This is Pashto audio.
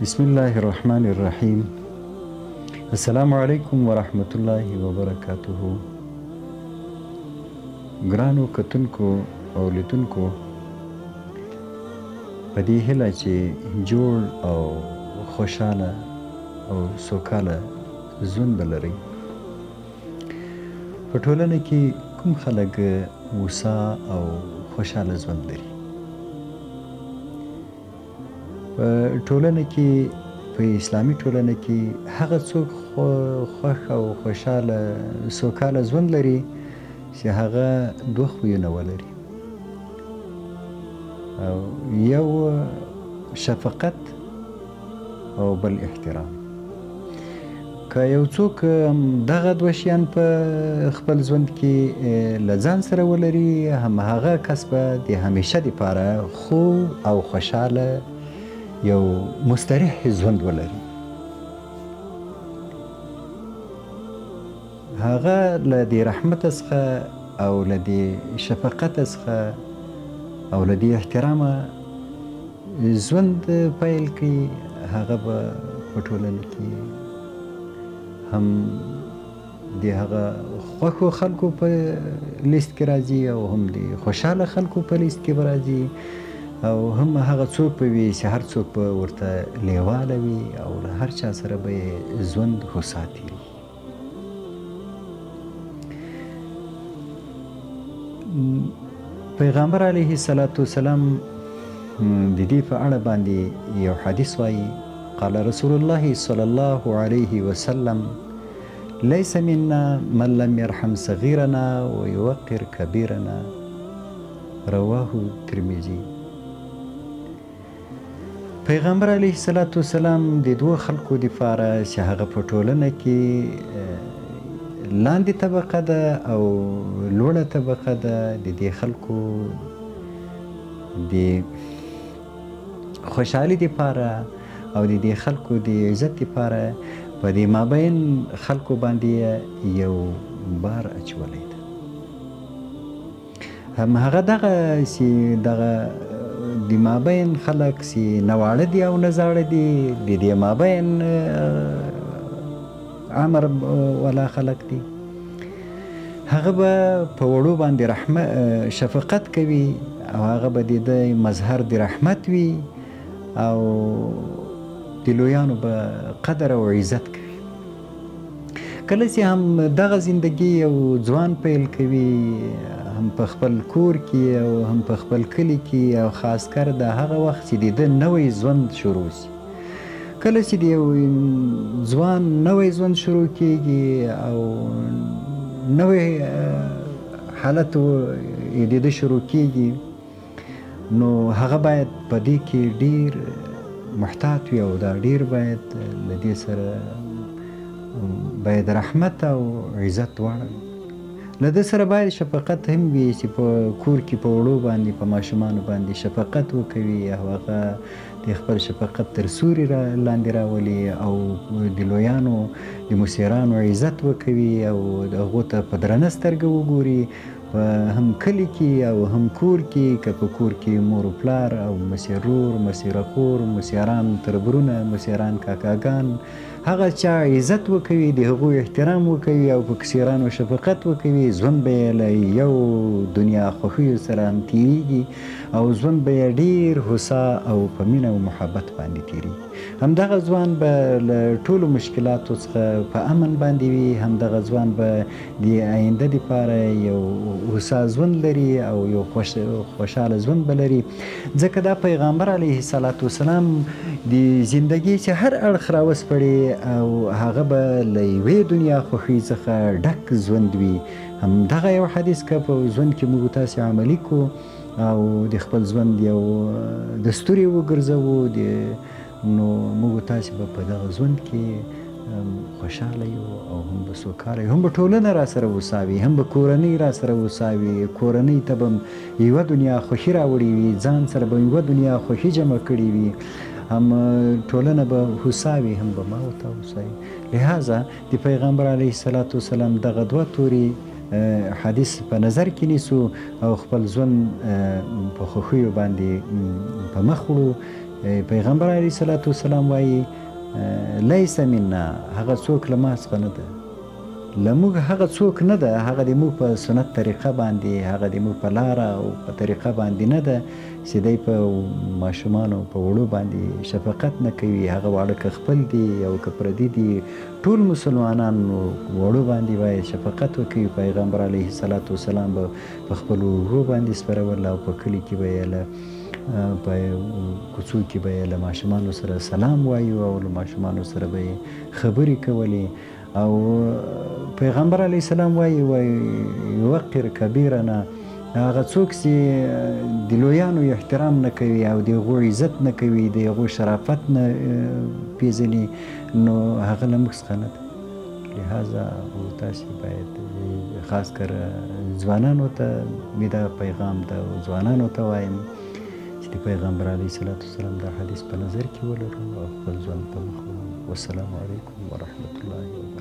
بسم الله الرحمن الرحیم. السلام علیکم ورحمت الله وبرکاته. ګرانو کتونکو او لیدونکو، په دې هیله چې جوړ او خوشحاله او سوکاله ژوند ولرئ. په ټولنه کې کوم خلک هوسا او خوشحاله ژوند لري؟ په ټولنه کې، په اسلامي ټولنه کې هغه څوک خوښ او خوشحاله سوکاله ژوند لري چې هغه دوه خویونه ولري. او یو شفقت او بل احترام. که یو څوک دغه دوه شیان په خپل ژوند کې له ځان سره ولري، همهغه کس به د همیشه دپاره خوب او خوشحاله یو مستریح ژوند ولري. هغه له دې رحمت څخه او له دې شفقت څخه او له دې احترامه ژوند پیل کړي. هغه به په ټولنه کې هم د هغه خوښو خلکو په لیست کې راځي او هم د خوشحاله خلکو په لیست کې به راځي، او هم هغه څوک به وي چې هر څوک به ورته لیواله وي او له هر چا سره به یې ژوند هوسا تېري. پیغمبر علیه الصلاة والسلام د دې په اړه باندې یو حدیث وایي: قال رسول الله صلی الله علیه وسلم لیس منا من لم یرحم صغیرنا ویوقر کبیرنا. رواه ترمذی. پیغمبر علیه الصلاة والسلام د دوه خلکو دپاره چې هغه په ټولنه کې لاندې طبقه ده او لوړه طبقه ده، د دې خلکو د خوشحالي دپاره او د دې خلکو د عزت دپاره په دې مابین خلکو باندې یو بار اچولی ده. همهغه دغه چې دغه د مابین خلک چې نه واړه دي او نه زاړه دي، د دې مابین عمر والا خلک دي، هغه به په وړو باندې شفقت کوي او هغه به د ده مظهر د رحمت وي او د لویانو به قدر او عزت کوي. کله چې هم دغه زندگی یو ځوان پیل کوي، هم په خپل کور کې او هم په خپل کلي کې، او خاص کر د هغه وخت چې د ده نوی ژوند شروع شي. کله چې د یو ځوان نوی ژوند شروع کېږي او نوی حالت د ده شروع کېږي، نو هغه باید په دې کې ډېر محتاط وي او دا ډېر باید له دې سره باید رحمت او عزت دواړه وي. له ده سره باید شفقت هم وي چې په کور کې په وړو باندې، په ماشومانو باندې شفقت وکوي او هغه د خپل شفقت تر سوري لاندې راولي او د لویانو د مشرانو عزت وکوي او هغو ته په درنه سترګه وګوري. په هم کلي کې او هم کور کې، که په کور کې مور و پلار او مسیر رور، مسیره خور، مسیران تربرونه، مسیران کاکاګان، هغه چا عزت وکوي، د هغوی احترام وکوي او په کسیرانو شفقت وکوي، ژوند به یې له یو دنیا خوښیو سره هم تېرېږي او ژوند به یې ډېر هوسا او په مینه او محبت باندې تېرېږي. همدغه ځوان به له ټولو مشکلاتو څخه په امن باندې وي. همدغه ځوان به د آینده دپاره یو هوسا ژوند لري او یو خوشحاله ژوند به لري، ځکه دا پیغمبر علیه الصلاة والسلام د زندګۍ چې هر اړخ راوسپړي او هغه به له یوې دنیا خوښۍ څخه ډک ژوند وي. همدغه یو حدیث که په ژوند کې موږ تاسې عملي کړو او د خپل ژوند یو دستور یې وګرځوو، نو موږ تاسې به په دغه ژوند کې خوشحاله یو او هم به سوکاله یو، هم به ټولنه را سره هوسا وي، هم به کورنۍ را سره هوسا وي. کورنۍ ته به یوه دنیا خوښي راوړې وي، ځان سره به یوه دنیا خوښي جمع کړې وي، هم ټولنه به هوسا وي، هم به ما ورته هوسا وي. لهذا د پیغمبر علیه الصلاة والسلام دغه دوه توري حدیث په نظر کې نیسو او خپل ژوند په خوښیو باندې په مخ وړو پیغمبر علیه صلوات والسلام وایي لیس منا، هغه څوک له ما څخه نه ده. له موږ هغه څوک نه ده، هغه د موږ په سنت طریقه باندې، هغه د موږ په لاره او په طریقه باندې نه ده چې دی په ماشومانو په وړو باندې شفقت نه کوي. هغه واړه که خپل دي او که پردي دي، ټول مسلمانانو وړو باندې باید شفقت وکوي. پیغمبر علیه الصلاة والسلام به په خپلو وړو باندې سپرول او په کلي کې به یې له په کوڅو کې به یې له ماشومانو سره سلام وایو او له ماشومانو سره به یې خبرې کولې. او پیغمبر علیه السلام وایي یوقر کبیرنا، هغه څوک چې د لویانو احترام نه کوي او د هغو عزت نه کوي، د هغو شرافت نه پیژني، نو هغه له موږ څخه نه ده. لهذا تاسې باید خاص کر ځوانانو ته مې دا پیغام ده او ځوانانو ته وایم چې د پیغمبر علیه الصلاة والسلام دا حدیث په نظر کې ولرو او خپل ژوند په مخ وړو. والسلام علیکم ورحمة الله وبرکاته.